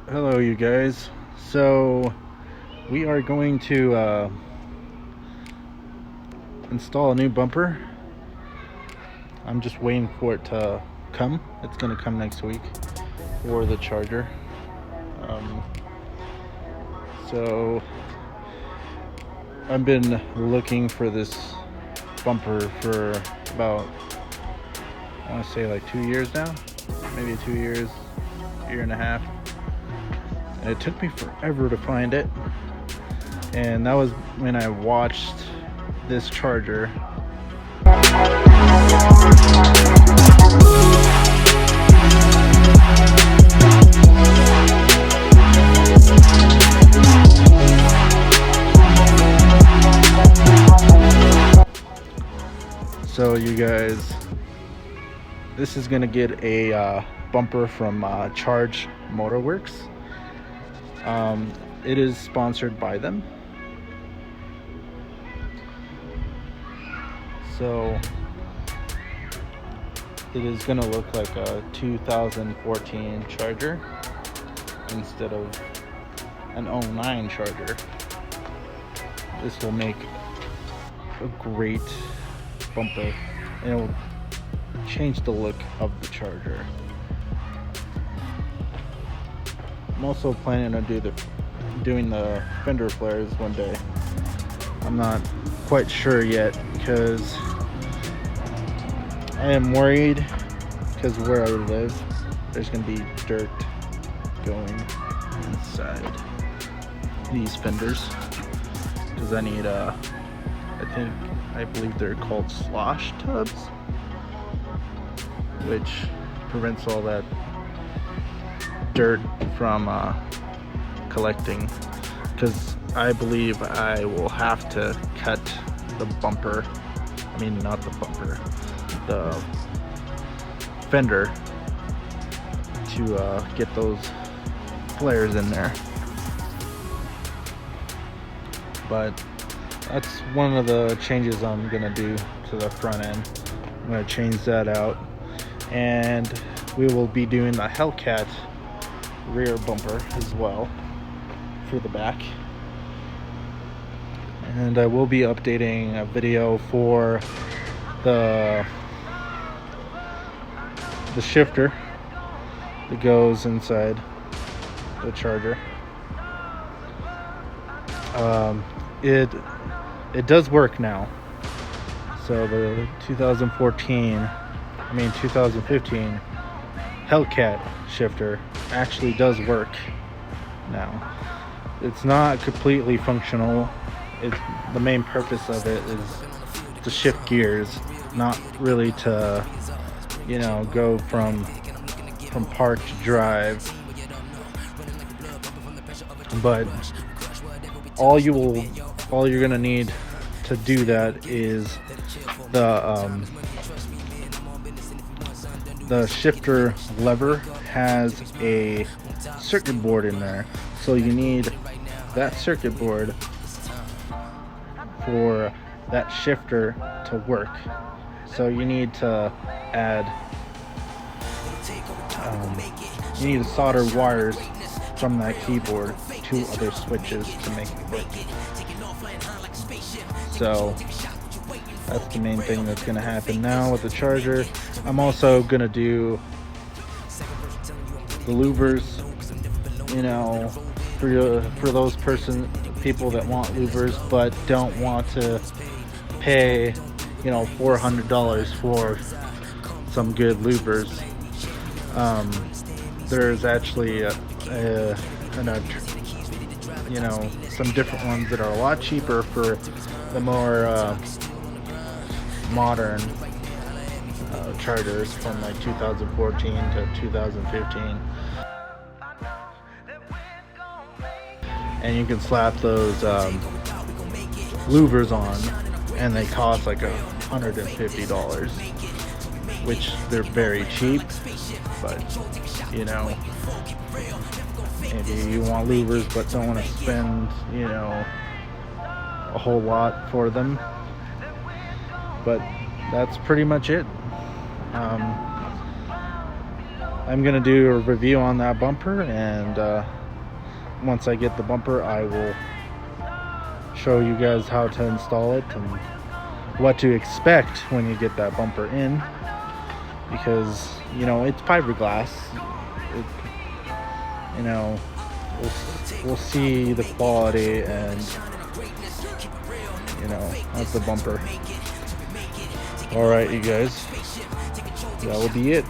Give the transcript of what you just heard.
Hello, you guys. So we are going to install a new bumper. I'm just waiting for it to come. It's going to come next week for the Charger. Um, so I've been looking for this bumper for about, I want to say like 2 years now, maybe 2 years, year and a half. And it took me forever to find it. And that was when I watched this Charger. So you guys, this is gonna get a bumper from Charge Motorworks. It is sponsored by them. So it is going to look like a 2014 Charger instead of an 09 Charger. This will make a great bumper, and it will change the look of the Charger. I'm also planning on doing the fender flares one day. I'm not quite sure yet because I am worried, because where I live there's gonna be dirt going inside these fenders, because I need I believe they're called slosh tubs, which prevents all that dirt from collecting, because I believe I will have to cut the bumper, not the bumper, the fender, to get those flares in there. But that's one of the changes I'm gonna do to the front end. I'm gonna change that out, and we will be doing the Hellcat rear bumper as well for the back. And I will be updating a video for the shifter that goes inside the Charger. It does work now. So the 2015 Hellcat shifter actually does work now. It's not completely functional. The main purpose of it is to shift gears, not really to, go from park to drive. But all you're gonna need to do that is the shifter lever has a circuit board in there, so you need that circuit board for that shifter to work. So you need to solder wires from that keyboard to other switches to make it work. So that's the main thing that's going to happen now with the Charger. I'm also going to do the louvers, for those people that want louvers but don't want to pay, $400 for some good louvers. There's actually some different ones that are a lot cheaper for the more modern Chargers from like 2014 to 2015. And you can slap those louvers on, and they cost like $150, which they're very cheap. But maybe you want louvers but don't want to spend a whole lot for them. But that's pretty much it. I'm gonna do a review on that bumper, and once I get the bumper, I will show you guys how to install it and what to expect when you get that bumper in, because you know it's fiberglass. You know, we'll see the quality and you know of the bumper. All right, you guys, that will be it.